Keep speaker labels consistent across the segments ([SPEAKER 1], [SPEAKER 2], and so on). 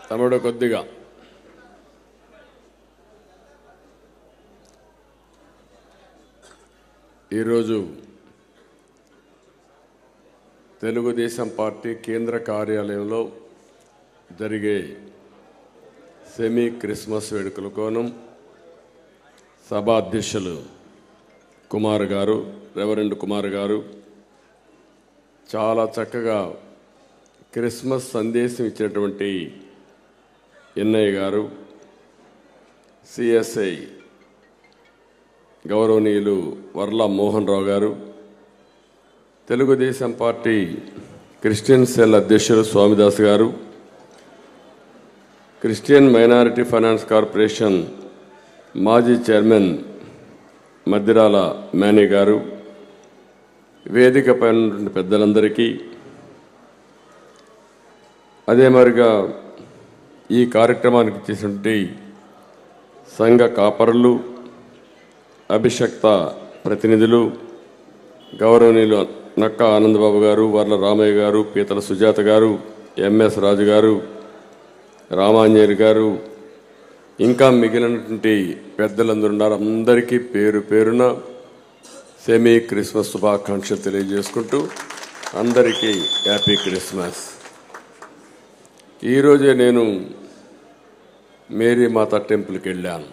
[SPEAKER 1] తమ్ముడు కొద్దిగా ఈరోజు తెలుగుదేశం పార్టీ కేంద్ర కార్యాలయంలో జరిగే సెమీ క్రిస్మస్ వేడుకల కోణం సభా అధ్యక్షులు కుమార్ గారు, రెవరెండ్ కుమార్ గారు చాలా చక్కగా క్రిస్మస్ సందేశం ఇచ్చినటువంటి ఎన్ఐ గారు, సిఎస్ఐ గౌరవనీయులు వర్ల మోహన్ రావు గారు, తెలుగుదేశం పార్టీ క్రిస్టియన్ సెల్ అధ్యక్షులు స్వామిదాస్ గారు, క్రిస్టియన్ మైనారిటీ ఫైనాన్స్ కార్పొరేషన్ మాజీ చైర్మన్ మద్దిరాల మేనీ గారు, వేదికపై ఉన్న పెద్దలందరికీ, అదే మరిగా ఈ కార్యక్రమానికి చేసినటువంటి సంఘ కాపరులు, అభిషక్త ప్రతినిధులు, గౌరవనీయులు నక్క ఆనందబాబు గారు, వర్ల రామయ్య గారు, పీతల సుజాత గారు, ఎంఎస్ రాజు గారు, రామాంజనేయులు గారు, ఇంకా మిగిలినటువంటి పెద్దలందరూ ఉన్నారు. అందరికీ పేరు పేరున సెమీ క్రిస్మస్ శుభాకాంక్షలు తెలియజేసుకుంటూ అందరికీ హ్యాపీ క్రిస్మస్. ఈరోజే నేను మేరీ మాత టెంపుల్కి వెళ్ళాను.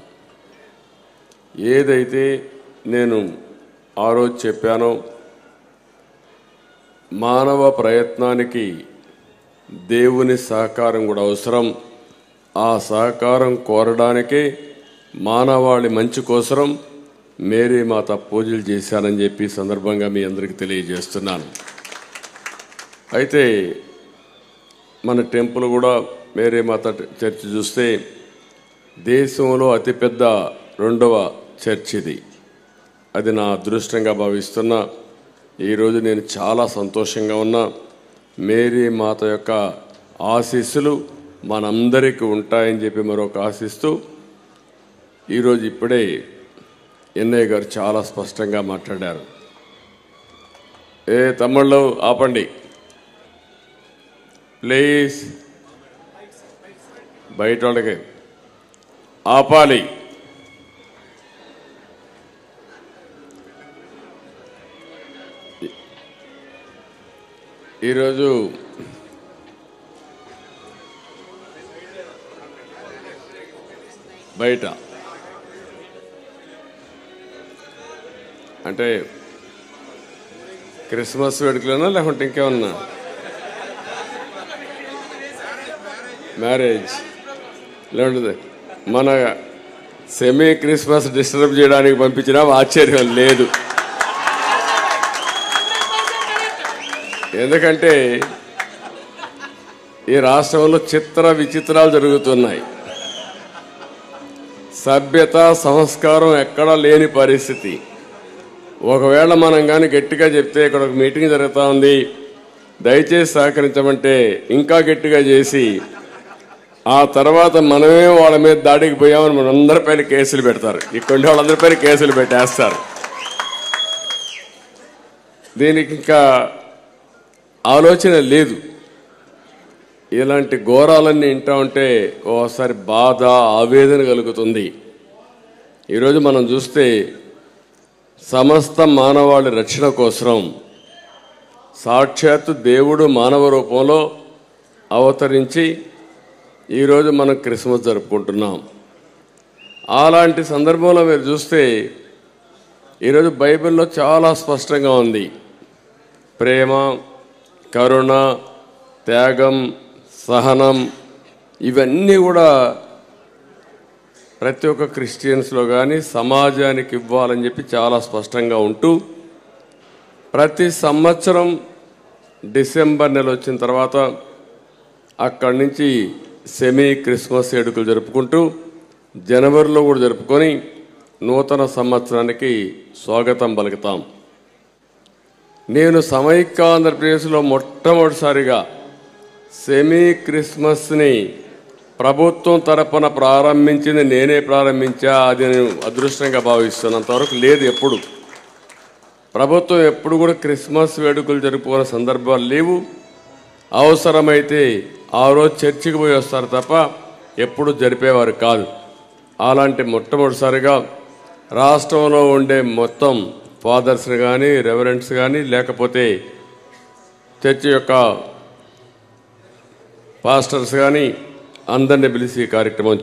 [SPEAKER 1] ఏదైతే నేను ఆ రోజు చెప్పానో, మానవ ప్రయత్నానికి దేవుని సహకారం కూడా అవసరం. ఆ సహకారం కోరడానికే మానవాళి మంచి కోసం మేరీ మాత పూజలు చేశానని చెప్పి సందర్భంగా మీ అందరికీ తెలియజేస్తున్నాను. అయితే మన టెంపుల్ కూడా మేరీ మాత చర్చి చూస్తే దేశంలో అతిపెద్ద 2వ చర్చ్ ఇది. అది నా అదృష్టంగా భావిస్తున్నా. ఈరోజు నేను చాలా సంతోషంగా ఉన్నా. మేరీ మాత యొక్క ఆశీస్సులు మనందరికీ ఉంటాయని చెప్పి మరొక ఆశిస్తూ, ఈరోజు ఇప్పుడే ఎన్ఐ గారు చాలా స్పష్టంగా మాట్లాడారు. తమ్ముళ్ళు ఆపండి ప్లీజ్, బయట వాళ్ళకి ఆపాలి. ఈరోజు బయట అంటే క్రిస్మస్ వేడుకలోనా లేకుంటే ఇంకేమన్నా మ్యారేజ్ లేదంటే మన సెమీ క్రిస్మస్ డిస్టర్బ్ చేయడానికి పంపించినా ఆశ్చర్యం లేదు. ఎందుకంటే ఈ రాష్ట్రంలో చిత్ర విచిత్రాలు జరుగుతున్నాయి. సభ్యత సంస్కారం ఎక్కడా లేని పరిస్థితి. ఒకవేళ మనం కానీ గట్టిగా చెప్తే ఇక్కడ ఒక మీటింగ్ జరుగుతూ ఉంది, దయచేసి సహకరించమంటే ఇంకా గట్టిగా చేసి ఆ తర్వాత మనమే వాళ్ళ మీద దాడికి పోయామని మనందరిపైన కేసులు పెడతారు. ఇక్కడ వాళ్ళందరిపైన కేసులు పెట్టేస్తారు. దీనికి ఇంకా ఆలోచన లేదు. ఇలాంటి ఘోరాలన్నీ వింటా ఉంటే ఓసారి బాధ, ఆవేదన కలుగుతుంది. ఈరోజు మనం చూస్తే సమస్త మానవాళి రక్షణ కోసం సాక్షాత్తు దేవుడు మానవ రూపంలో అవతరించి ఈరోజు మనం క్రిస్మస్ జరుపుకుంటున్నాం. అలాంటి సందర్భంలో మీరు చూస్తే ఈరోజు బైబిల్లో చాలా స్పష్టంగా ఉంది. ప్రేమ, కరుణ, త్యాగం, సహనం ఇవన్నీ కూడా ప్రతి ఒక్క క్రిస్టియన్స్లో కానీ సమాజానికి ఇవ్వాలని చెప్పి చాలా స్పష్టంగా ఉంటూ, ప్రతి సంవత్సరం డిసెంబర్ నెల వచ్చిన తర్వాత అక్కడి నుంచి సెమీ క్రిస్మస్ వేడుకలు జరుపుకుంటూ జనవరిలో కూడా జరుపుకొని నూతన సంవత్సరానికి స్వాగతం పలుకుతాం. నేను సమైక్య ఆంధ్రప్రదేశ్లో మొట్టమొదటిసారిగా సెమీ క్రిస్మస్ని ప్రభుత్వం తరపున ప్రారంభించింది నేనే ప్రారంభించా. అది నేను అదృష్టంగా భావిస్తున్నంతవరకు లేదు. ఎప్పుడు ప్రభుత్వం ఎప్పుడు కూడా క్రిస్మస్ వేడుకలు జరుపుకునే సందర్భాలు లేవు. అవసరమైతే ఆ రోజు చర్చికి పోయి వస్తారు తప్ప ఎప్పుడు జరిపేవారు కాదు. అలాంటి మొట్టమొదటిసారిగా రాష్ట్రంలో ఉండే మొత్తం ఫాదర్స్ని కానీ రెవరెంట్స్ కానీ లేకపోతే చర్చి యొక్క పాస్టర్స్ కానీ అందరినీ పిలిచి కార్యక్రమం